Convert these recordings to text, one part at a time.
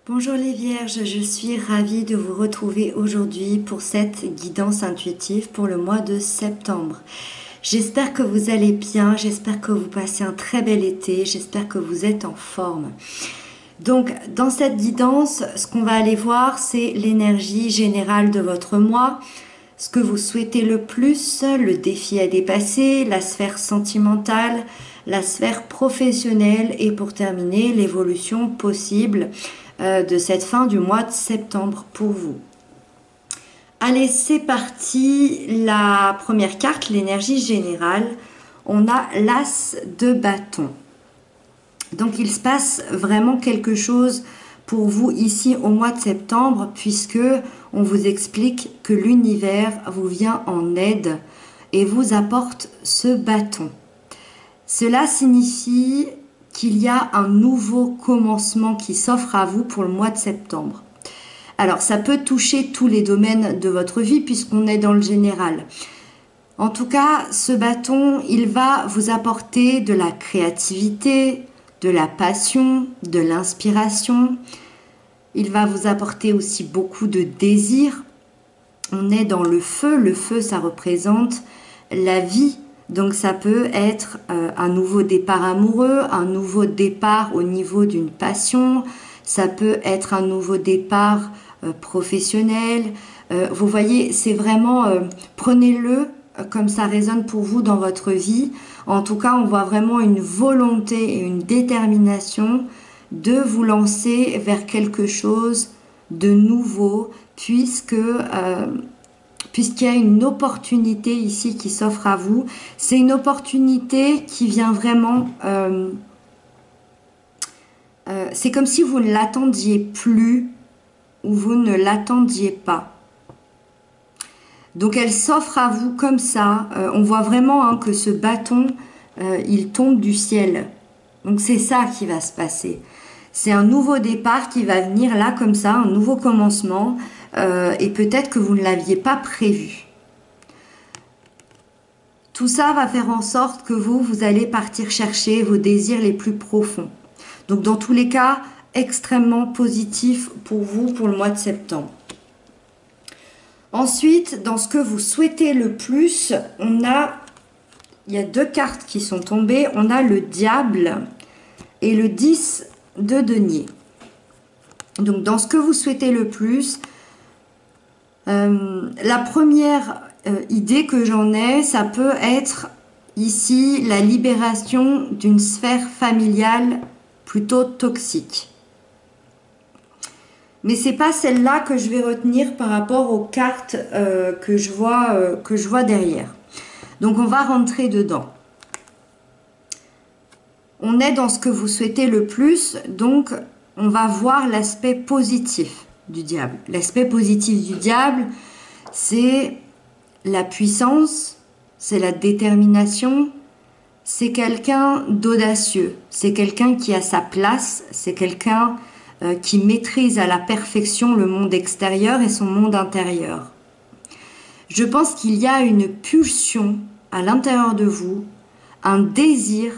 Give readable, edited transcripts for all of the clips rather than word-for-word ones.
Bonjour les Vierges, je suis ravie de vous retrouver aujourd'hui pour cette guidance intuitive pour le mois de septembre. J'espère que vous allez bien, j'espère que vous passez un très bel été, j'espère que vous êtes en forme. Donc dans cette guidance, ce qu'on va aller voir, c'est l'énergie générale de votre mois, ce que vous souhaitez le plus, le défi à dépasser, la sphère sentimentale, la sphère professionnelle et pour terminer, l'évolution possible de cette fin du mois de septembre pour vous. Allez, c'est parti. La première carte, l'énergie générale, on a l'as de bâton. Donc il se passe vraiment quelque chose pour vous ici au mois de septembre puisque on vous explique que l'univers vous vient en aide et vous apporte ce bâton. Cela signifie qu'il y a un nouveau commencement qui s'offre à vous pour le mois de septembre. Alors ça peut toucher tous les domaines de votre vie puisqu'on est dans le général. En tout cas, ce bâton, il va vous apporter de la créativité, de la passion, de l'inspiration. Il va vous apporter aussi beaucoup de désir. On est dans le feu ça représente la vie. Donc ça peut être un nouveau départ amoureux, un nouveau départ au niveau d'une passion, ça peut être un nouveau départ professionnel. Vous voyez, c'est vraiment, prenez-le comme ça résonne pour vous dans votre vie. En tout cas, on voit vraiment une volonté et une détermination de vous lancer vers quelque chose de nouveau, puisqu'il y a une opportunité ici qui s'offre à vous. C'est une opportunité qui vient vraiment... c'est comme si vous ne l'attendiez plus ou vous ne l'attendiez pas. Donc elle s'offre à vous comme ça. On voit vraiment que ce bâton, il tombe du ciel. Donc c'est ça qui va se passer. C'est un nouveau départ qui va venir là comme ça, un nouveau commencement. Et peut-être que vous ne l'aviez pas prévu. Tout ça va faire en sorte que vous allez partir chercher vos désirs les plus profonds. Donc dans tous les cas, extrêmement positif pour vous pour le mois de septembre. Ensuite, dans ce que vous souhaitez le plus, il y a deux cartes qui sont tombées. On a le diable et le 10 de denier. Donc dans ce que vous souhaitez le plus, la première idée que j'en ai, ça peut être ici la libération d'une sphère familiale plutôt toxique. Mais c'est pas celle-là que je vais retenir par rapport aux cartes que je vois derrière. Donc on va rentrer dedans. On est dans ce que vous souhaitez le plus, donc on va voir l'aspect positif du diable. L'aspect positif du diable, c'est la puissance, c'est la détermination, c'est quelqu'un d'audacieux, c'est quelqu'un qui a sa place, c'est quelqu'un qui maîtrise à la perfection le monde extérieur et son monde intérieur. Je pense qu'il y a une pulsion à l'intérieur de vous, un désir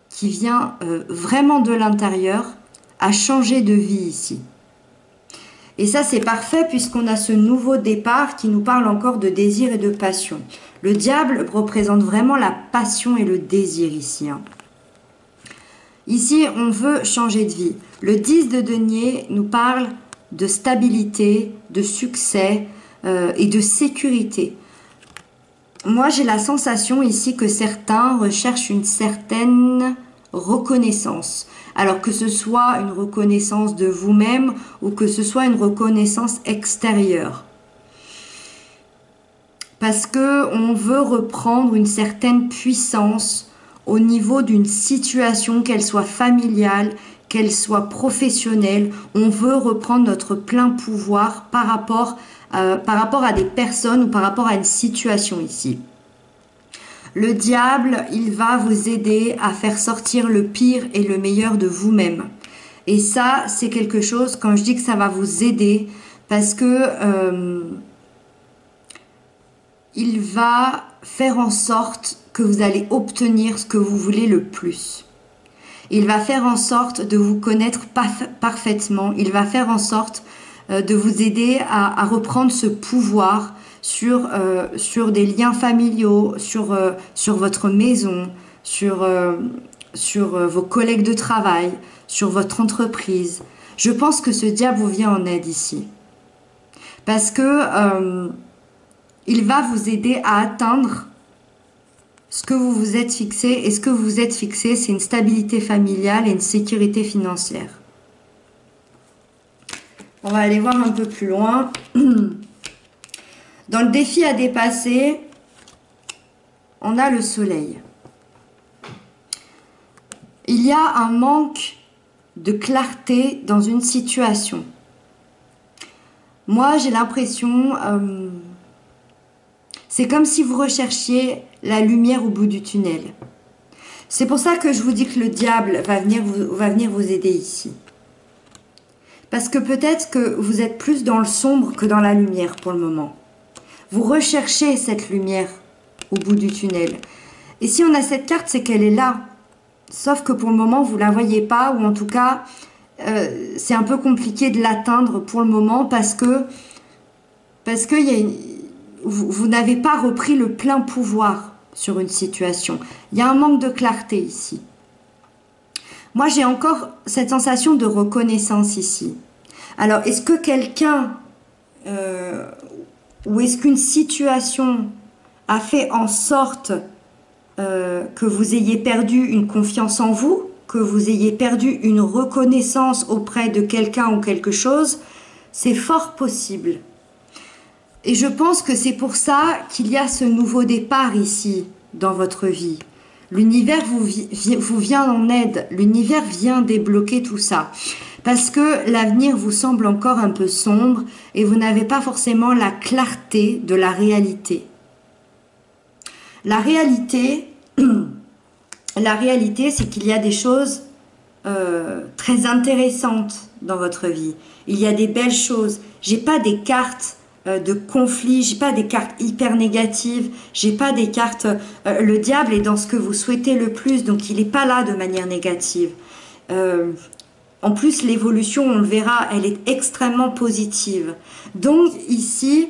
qui vient vraiment de l'intérieur à changer de vie ici. Et ça, c'est parfait puisqu'on a ce nouveau départ qui nous parle encore de désir et de passion. Le diable représente vraiment la passion et le désir ici. Ici, on veut changer de vie. Le 10 de denier nous parle de stabilité, de succès et de sécurité. Moi, j'ai la sensation ici que certains recherchent une certaine reconnaissance. Alors que ce soit une reconnaissance de vous-même ou que ce soit une reconnaissance extérieure. Parce qu'on veut reprendre une certaine puissance au niveau d'une situation, qu'elle soit familiale, qu'elle soit professionnelle. On veut reprendre notre plein pouvoir par rapport à des personnes ou par rapport à une situation ici. Le diable, il va vous aider à faire sortir le pire et le meilleur de vous-même. Et ça, c'est quelque chose, quand je dis que ça va vous aider, parce que il va faire en sorte que vous allez obtenir ce que vous voulez le plus. Il va faire en sorte de vous connaître parfaitement. Il va faire en sorte de vous aider à reprendre ce pouvoir sur des liens familiaux, sur votre maison, sur vos collègues de travail, sur votre entreprise. Je pense que ce diable vous vient en aide ici. Parce que il va vous aider à atteindre ce que vous vous êtes fixé. Et ce que vous vous êtes fixé, c'est une stabilité familiale et une sécurité financière. On va aller voir un peu plus loin. Dans le défi à dépasser, on a le soleil. Il y a un manque de clarté dans une situation. Moi, j'ai l'impression, c'est comme si vous recherchiez la lumière au bout du tunnel. C'est pour ça que je vous dis que le diable va venir vous aider ici. Parce que peut-être que vous êtes plus dans le sombre que dans la lumière pour le moment. Vous recherchez cette lumière au bout du tunnel. Et si on a cette carte, c'est qu'elle est là. Sauf que pour le moment, vous ne la voyez pas, ou en tout cas, c'est un peu compliqué de l'atteindre pour le moment parce que vous n'avez pas repris le plein pouvoir sur une situation. Il y a un manque de clarté ici. Moi, j'ai encore cette sensation de reconnaissance ici. Alors, est-ce que quelqu'un ou est-ce qu'une situation a fait en sorte que vous ayez perdu une confiance en vous, que vous ayez perdu une reconnaissance auprès de quelqu'un ou quelque chose? C'est fort possible. Et je pense que c'est pour ça qu'il y a ce nouveau départ ici, dans votre vie. L'univers vous vient en aide, l'univers vient débloquer tout ça. Parce que l'avenir vous semble encore un peu sombre et vous n'avez pas forcément la clarté de la réalité. La réalité, c'est qu'il y a des choses très intéressantes dans votre vie. Il y a des belles choses. J'ai pas des cartes de conflit, j'ai pas des cartes hyper négatives, j'ai pas des cartes... le diable est dans ce que vous souhaitez le plus, donc il n'est pas là de manière négative. En plus, l'évolution, on le verra, elle est extrêmement positive. Donc ici,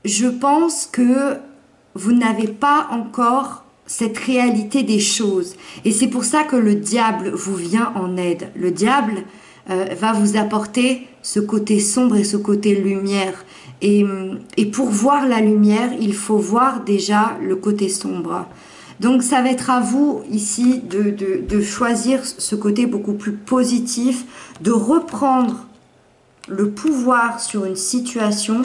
je pense que vous n'avez pas encore cette réalité des choses. Et c'est pour ça que le diable vous vient en aide. Le diable va vous apporter ce côté sombre et ce côté lumière. Et pour voir la lumière, il faut voir déjà le côté sombre. Donc ça va être à vous ici de choisir ce côté beaucoup plus positif, de reprendre le pouvoir sur une situation,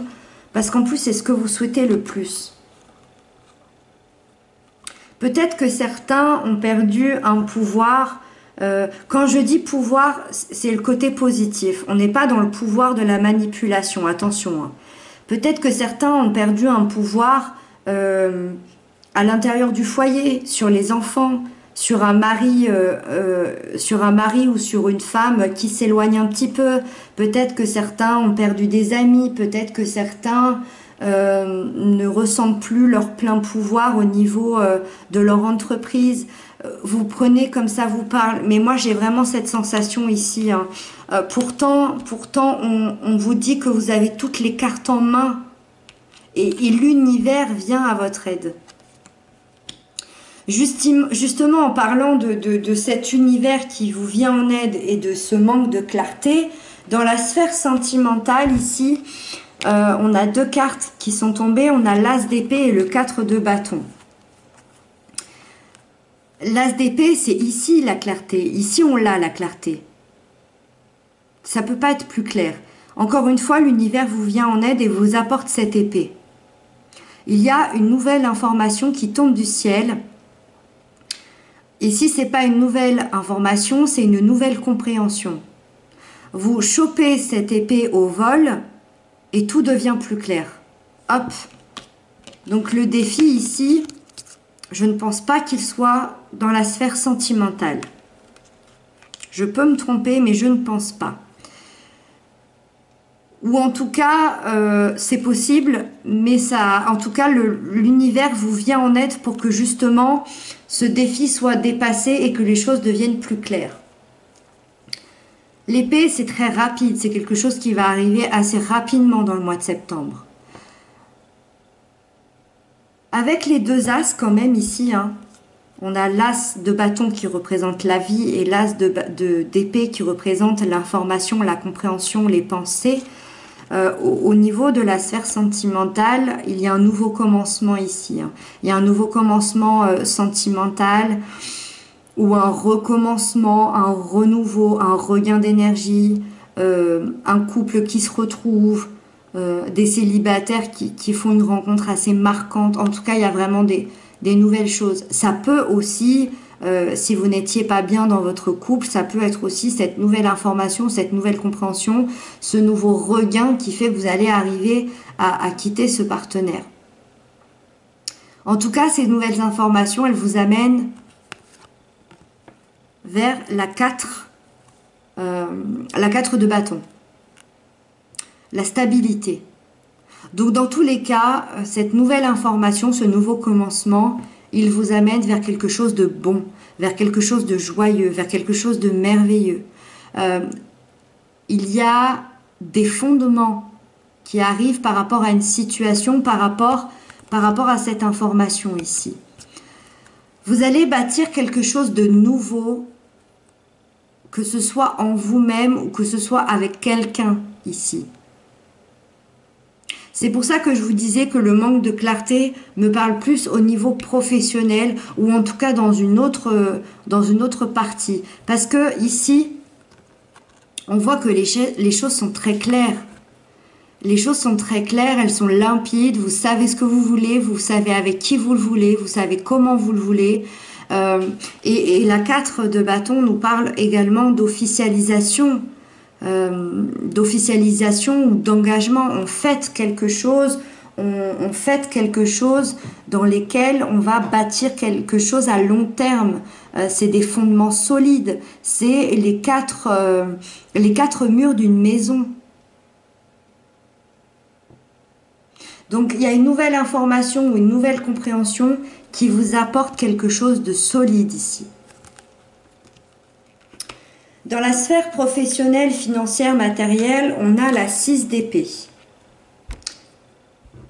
parce qu'en plus c'est ce que vous souhaitez le plus. Peut-être que certains ont perdu un pouvoir. Quand je dis pouvoir, c'est le côté positif. On n'est pas dans le pouvoir de la manipulation, attention. Hein. Peut-être que certains ont perdu un pouvoir à l'intérieur du foyer, sur les enfants, sur un mari ou sur une femme qui s'éloigne un petit peu. Peut-être que certains ont perdu des amis, peut-être que certains ne ressentent plus leur plein pouvoir au niveau de leur entreprise. Vous prenez comme ça vous parle, mais moi j'ai vraiment cette sensation ici. Hein. Pourtant on vous dit que vous avez toutes les cartes en main et l'univers vient à votre aide. Justement en parlant de cet univers qui vous vient en aide et de ce manque de clarté, dans la sphère sentimentale ici, on a deux cartes qui sont tombées, on a l'as d'épée et le 4 de bâton. L'as d'épée, c'est ici la clarté. Ici, on l'a, la clarté. Ça ne peut pas être plus clair. Encore une fois, l'univers vous vient en aide et vous apporte cette épée. Il y a une nouvelle information qui tombe du ciel. Et si ce n'est pas une nouvelle information, c'est une nouvelle compréhension. Vous chopez cette épée au vol et tout devient plus clair. Hop. Donc le défi ici, je ne pense pas qu'il soit dans la sphère sentimentale. Je peux me tromper, mais je ne pense pas. ou en tout cas, c'est possible, mais ça, en tout cas, l'univers vous vient en aide pour que justement ce défi soit dépassé et que les choses deviennent plus claires. L'épée, c'est très rapide, c'est quelque chose qui va arriver assez rapidement dans le mois de septembre. Avec les deux as quand même ici, hein, on a l'as de bâton qui représente la vie et l'as d'épée qui représente l'information, la compréhension, les pensées. Au niveau de la sphère sentimentale, il y a un nouveau commencement ici, hein. Il y a un nouveau commencement sentimental ou un recommencement, un renouveau, un regain d'énergie, un couple qui se retrouve, des célibataires qui font une rencontre assez marquante. En tout cas, il y a vraiment des nouvelles choses. Ça peut aussi, si vous n'étiez pas bien dans votre couple, ça peut être aussi cette nouvelle information, cette nouvelle compréhension, ce nouveau regain qui fait que vous allez arriver à quitter ce partenaire. En tout cas, ces nouvelles informations, elles vous amènent vers la 4 de bâton, la stabilité. Donc dans tous les cas, cette nouvelle information, ce nouveau commencement, il vous amène vers quelque chose de bon, vers quelque chose de joyeux, vers quelque chose de merveilleux. Il y a des fondements qui arrivent par rapport à une situation, par rapport à cette information ici. Vous allez bâtir quelque chose de nouveau, que ce soit en vous-même ou que ce soit avec quelqu'un ici. C'est pour ça que je vous disais que le manque de clarté me parle plus au niveau professionnel ou en tout cas dans une autre partie. Parce que ici, on voit que les choses sont très claires. Les choses sont très claires, elles sont limpides, vous savez ce que vous voulez, vous savez avec qui vous le voulez, vous savez comment vous le voulez. Et la 4 de bâton nous parle également d'officialisation. D'officialisation ou d'engagement. On fait quelque chose, on fait quelque chose dans lesquels on va bâtir quelque chose à long terme. C'est des fondements solides, c'est les quatre murs d'une maison. Donc il y a une nouvelle information ou une nouvelle compréhension qui vous apporte quelque chose de solide ici. Dans la sphère professionnelle, financière, matérielle, on a la 6 d'épée.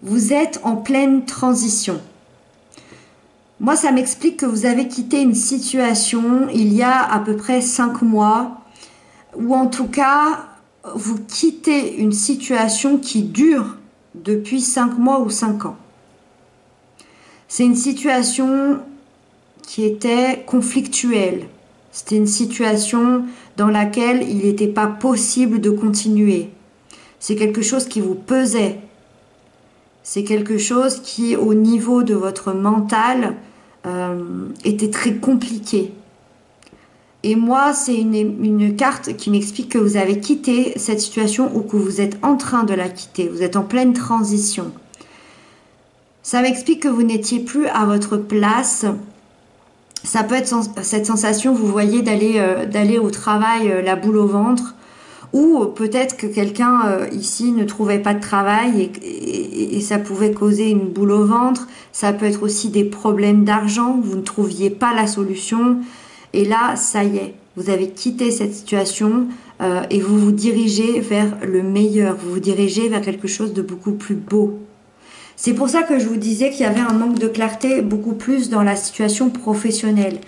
Vous êtes en pleine transition. Moi, ça m'explique que vous avez quitté une situation il y a à peu près 5 mois, ou en tout cas, vous quittez une situation qui dure depuis 5 mois ou 5 ans. C'est une situation qui était conflictuelle. C'était une situation dans laquelle il n'était pas possible de continuer. C'est quelque chose qui vous pesait. C'est quelque chose qui, au niveau de votre mental, était très compliqué. Et moi, c'est une carte qui m'explique que vous avez quitté cette situation ou que vous êtes en train de la quitter. Vous êtes en pleine transition. Ça m'explique que vous n'étiez plus à votre place. Ça peut être cette sensation, vous voyez, d'aller au travail la boule au ventre, ou peut-être que quelqu'un ici ne trouvait pas de travail et ça pouvait causer une boule au ventre. Ça peut être aussi des problèmes d'argent, vous ne trouviez pas la solution. Et là, ça y est, vous avez quitté cette situation et vous vous dirigez vers le meilleur, vous vous dirigez vers quelque chose de beaucoup plus beau. C'est pour ça que je vous disais qu'il y avait un manque de clarté beaucoup plus dans la situation professionnelle.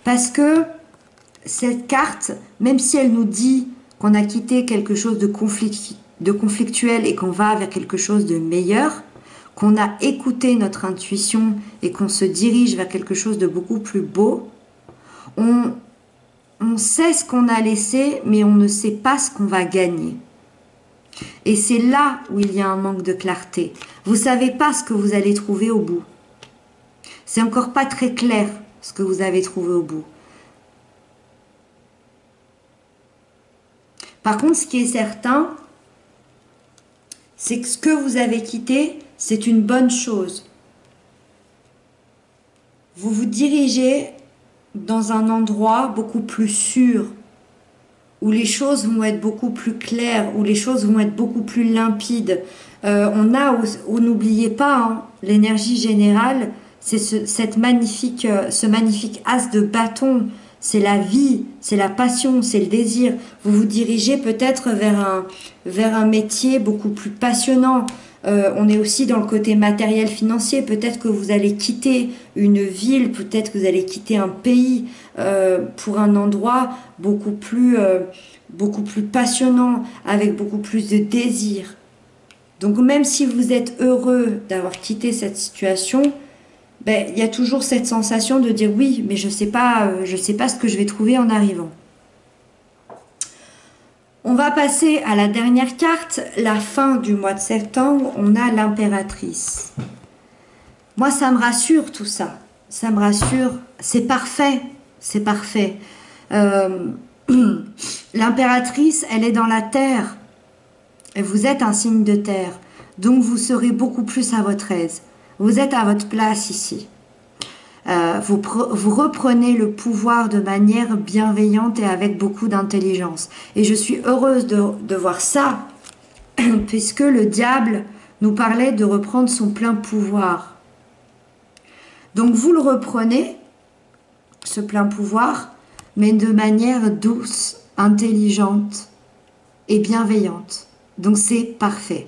Parce que cette carte, même si elle nous dit qu'on a quitté quelque chose de conflictuel et qu'on va vers quelque chose de meilleur, qu'on a écouté notre intuition et qu'on se dirige vers quelque chose de beaucoup plus beau, on sait ce qu'on a laissé, mais on ne sait pas ce qu'on va gagner. Et c'est là où il y a un manque de clarté. Vous ne savez pas ce que vous allez trouver au bout. C'est encore pas très clair ce que vous avez trouvé au bout. Par contre, ce qui est certain, c'est que ce que vous avez quitté, c'est une bonne chose. Vous vous dirigez dans un endroit beaucoup plus sûr. où les choses vont être beaucoup plus claires, où les choses vont être beaucoup plus limpides. N'oubliez pas, hein, l'énergie générale, c'est ce magnifique as de bâton. C'est la vie, c'est la passion, c'est le désir. Vous vous dirigez peut-être vers un métier beaucoup plus passionnant. On est aussi dans le côté matériel financier. Peut-être que vous allez quitter une ville, peut-être que vous allez quitter un pays pour un endroit beaucoup plus passionnant, avec beaucoup plus de désir. Donc même si vous êtes heureux d'avoir quitté cette situation, ben, il y a toujours cette sensation de dire oui, mais je sais pas ce que je vais trouver en arrivant. On va passer à la dernière carte, la fin du mois de septembre. On a l'impératrice. Moi, ça me rassure tout ça. Ça me rassure. C'est parfait. C'est parfait. L'impératrice, elle est dans la terre. Et vous êtes un signe de terre. Donc, vous serez beaucoup plus à votre aise. Vous êtes à votre place ici. Vous reprenez le pouvoir de manière bienveillante et avec beaucoup d'intelligence. Et je suis heureuse de voir ça, puisque le diable nous parlait de reprendre son plein pouvoir. Donc vous le reprenez, ce plein pouvoir, mais de manière douce, intelligente et bienveillante. Donc c'est parfait.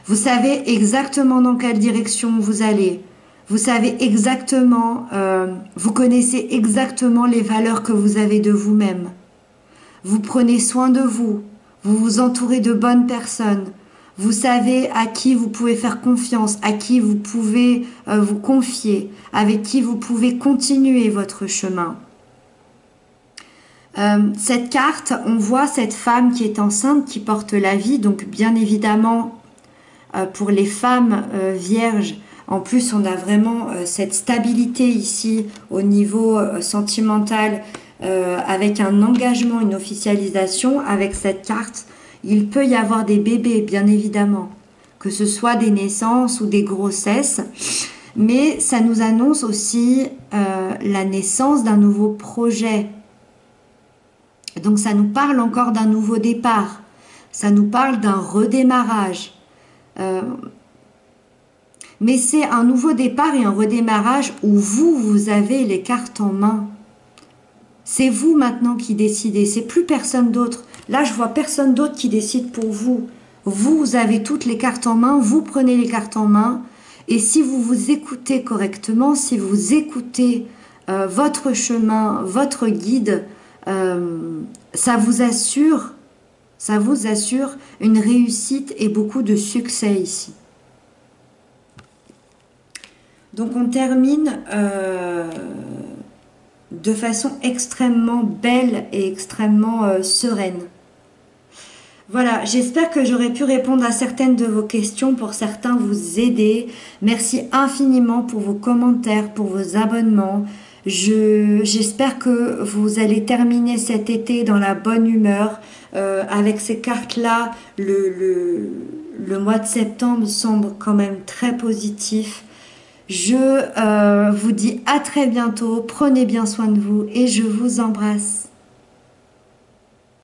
Vous savez exactement dans quelle direction vous allez. Vous savez exactement, vous connaissez exactement les valeurs que vous avez de vous-même. Vous prenez soin de vous. Vous vous entourez de bonnes personnes. Vous savez à qui vous pouvez faire confiance, à qui vous pouvez vous confier, avec qui vous pouvez continuer votre chemin. Cette carte, on voit cette femme qui est enceinte, qui porte la vie. Donc bien évidemment, pour les femmes vierges, en plus on a vraiment cette stabilité ici au niveau sentimental, avec un engagement, une officialisation. Avec cette carte, il peut y avoir des bébés, bien évidemment, que ce soit des naissances ou des grossesses. Mais ça nous annonce aussi la naissance d'un nouveau projet. Donc ça nous parle encore d'un nouveau départ. Ça nous parle d'un redémarrage. Mais c'est un nouveau départ et un redémarrage où vous avez les cartes en main. C'est vous maintenant qui décidez, c'est plus personne d'autre. Là, je vois personne d'autre qui décide pour vous. Vous avez toutes les cartes en main, vous prenez les cartes en main. Et si vous vous écoutez correctement, si vous écoutez votre chemin, votre guide, ça vous assure une réussite et beaucoup de succès ici. Donc on termine de façon extrêmement belle et extrêmement sereine. Voilà, j'espère que j'aurai pu répondre à certaines de vos questions, pour certains vous aider. Merci infiniment pour vos commentaires, pour vos abonnements. J'espère que vous allez terminer cet été dans la bonne humeur. Avec ces cartes-là, le mois de septembre semble quand même très positif. Je vous dis à très bientôt, prenez bien soin de vous et je vous embrasse.